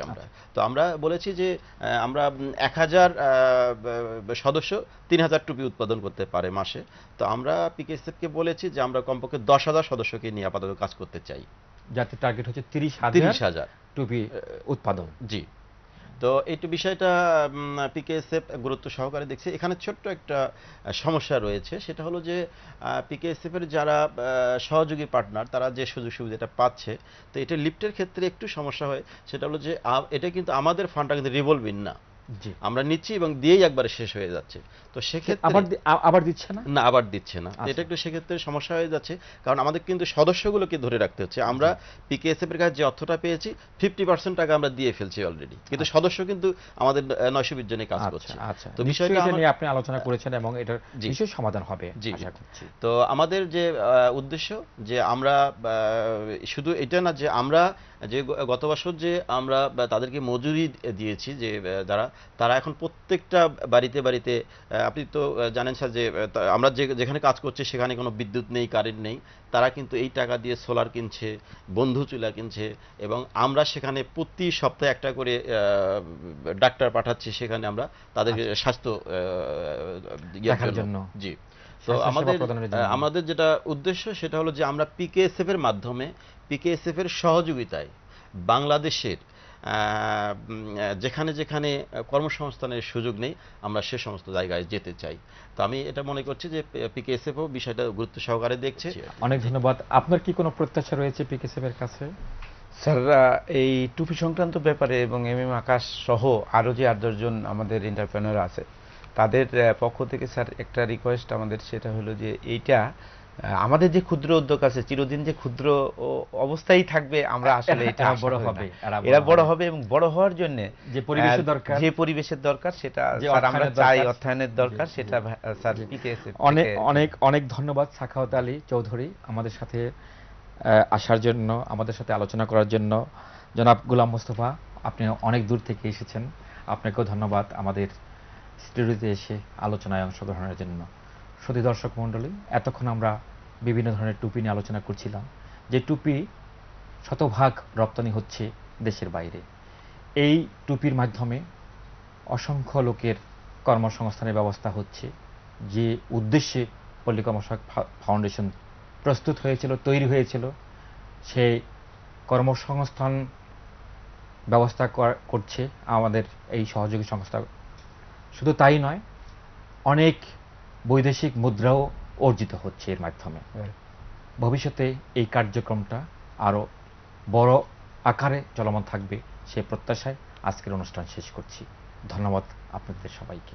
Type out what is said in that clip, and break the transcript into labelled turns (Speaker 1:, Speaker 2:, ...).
Speaker 1: আমরা।
Speaker 2: আচ্ছা।
Speaker 1: তো আমরা বলেছি যে আমরা ১,০০০ সদস্য ৩,০০০ টুপি উৎপাদন করতে পারে মাসে। তো আমরা পিকেএসএফকে বলেছি যে আমরা কমপক্ষে ১০,০০০ সদস্যকে নিয়ে আপাতত কাজ করতে চাই।
Speaker 2: যাতে টার্গেট হচ্ছে ৩০,০০০
Speaker 1: ৩০,০০০
Speaker 2: টুপি উৎপাদন।
Speaker 1: জি। তো একটু বিষয়টা পিকেএসএফ গুরুত্ব সহকারে দেখছে। এখানে ছোট্ট একটা সমস্যা রয়েছে। সেটা হলো যে পিকেএসএফ এর যারা সহযোগী পার্টনার তারা যে সুযোগ সুবিধাটা পাচ্ছে, তো এটা লিফটের ক্ষেত্রে একটু সমস্যা হয়। সেটা হলো যে এটা কিন্তু আমাদের ফান্ডটা কিন্তু রিভলভিং না।
Speaker 2: জি।
Speaker 1: আমরা নিচ্ছি এবং দিয়েই একবারে শেষ হয়ে যাচ্ছে। তো সেক্ষেত্রে
Speaker 2: আবার দিচ্ছে না?
Speaker 1: না, আবার দিচ্ছে না। তো এটা
Speaker 2: আচ্ছা।
Speaker 1: একটু সেক্ষেত্রে সমস্যা হয়ে যাচ্ছে। কারণ আমাদের কিন্তু সদস্যগুলোকে ধরে রাখতে হচ্ছে। আমরা
Speaker 2: জি।
Speaker 1: পিকেএসএফ এর কাছে যে অর্থটা পেয়েছি 50% টাকা আমরা দিয়ে ফেলছি অলরেডি। কিন্তু
Speaker 2: আচ্ছা।
Speaker 1: সদস্য কিন্তু আমাদের ৯২০ জনই কাজ
Speaker 2: আচ্ছা,
Speaker 1: করছে।
Speaker 2: আচ্ছা।
Speaker 1: তো
Speaker 2: নিশ্চয়ই
Speaker 1: বিষয়টা
Speaker 2: এটা নিয়ে আপনি আলোচনা করেছেন এবং এটার
Speaker 1: জি,
Speaker 2: নিশ্চয়ই সমাধান হবে
Speaker 1: জি, জি।
Speaker 2: আশা করছি।
Speaker 1: তো আমাদের যে উদ্দেশ্য যে আমরা শুধু এটা না যে আমরা যে গত বছর যে আমরা তাদেরকে মজুরি দিয়েছি যে তারা এখন প্রত্যেকটা বাড়িতে বাড়িতে আপনি তো জানেন স্যার যে আমরা যেখানে কাজ করছি সেখানে কোনো বিদ্যুৎ নেই, কারেন্ট নেই। তারা কিন্তু এই টাকা দিয়ে সোলার কিনছে, বন্ধু চুলা কিনছে এবং আমরা সেখানে প্রতি সপ্তাহে একটা করে ডাক্তার পাঠাচ্ছি সেখানে আমরা তাদের
Speaker 2: আচ্ছা।
Speaker 1: স্বাস্থ্য ইয়ের
Speaker 2: দেখার
Speaker 1: জন্য।
Speaker 2: জন্য,
Speaker 1: জি। তো
Speaker 2: স্বাস্থ্যসেবা প্রদানের জন্য।
Speaker 1: আমাদের যেটা উদ্দেশ্য সেটা হলো যে আমরা পিকেএসএফ এর মাধ্যমে পিকেএসএফ এর সহযোগিতায় বাংলাদেশের যেখানে যেখানে কর্মসংস্থানের সুযোগ নেই আমরা সে সমস্ত জায়গায় যেতে চাই। তো আমি এটা মনে করছি যে পিকেএসএফও বিষয়টা গুরুত্ব সহকারে দেখছে।
Speaker 2: অনেক ধন্যবাদ। আপনার কি কোনো প্রত্যাশা রয়েছে পিকেএসএফ এর কাছে?
Speaker 3: স্যার, এই টুপি সংক্রান্ত ব্যাপারে এবং এমএম আকাশ সহ আরও যে ৮-১০ জন আমাদের এন্টারপ্রেনার আছে তাদের পক্ষ থেকে স্যার একটা রিকোয়েস্ট আমাদের, সেটা হলো যে এইটা আমাদের যে ক্ষুদ্র উদ্যোগ আছে চিরদিন যে ক্ষুদ্র অবস্থায় থাকবে আমরা আসলে এটা
Speaker 2: এরা
Speaker 3: আশা
Speaker 2: বড়
Speaker 3: করি না।
Speaker 2: হবে,
Speaker 3: এরা বড় হবে এবং বড় হওয়ার জন্য
Speaker 2: যে পরিবেশের দরকার,
Speaker 3: সেটা
Speaker 2: যে
Speaker 3: স্যার আমরা
Speaker 2: অর্থায়নের
Speaker 3: চাই,
Speaker 2: দরকার,
Speaker 3: অর্থায়নের দরকার,
Speaker 2: জি,
Speaker 3: সেটা স্যার
Speaker 2: জি।
Speaker 3: পিকেএসএফ
Speaker 2: অনেক
Speaker 3: থেকে
Speaker 2: অনেক অনেক ধন্যবাদ সাখাওয়াত আলী চৌধুরী আমাদের সাথে আসার জন্য, আমাদের সাথে আলোচনা করার জন্য। জনাব গোলাম মোস্তফা, আপনি অনেক দূর থেকে এসেছেন, আপনাকেও ধন্যবাদ আমাদের স্টুডিওতে এসে আলোচনায় অংশগ্রহণের জন্য। শুধু দর্শক মণ্ডলী, এতক্ষণ আমরা বিভিন্ন ধরনের টুপি নিয়ে আলোচনা করছিলাম, যে টুপি শতভাগ রপ্তানি হচ্ছে দেশের বাইরে। এই টুপির মাধ্যমে অসংখ্য লোকের কর্মসংস্থানের ব্যবস্থা হচ্ছে। যে উদ্দেশ্যে পল্লী কর্মসংস্থান ফাউন্ডেশন প্রস্তুত হয়েছিল, তৈরি হয়েছিল, সেই কর্মসংস্থান ব্যবস্থা করছে আমাদের এই সহযোগী সংস্থা। শুধু তাই নয়, অনেক বৈদেশিক মুদ্রাও অর্জিত হচ্ছে এর মাধ্যমে। ভবিষ্যতে এই কার্যক্রমটা আরও বড় আকারে চলমান থাকবে সে প্রত্যাশায় আজকের অনুষ্ঠান শেষ করছি। ধন্যবাদ আপনাদের সবাইকে।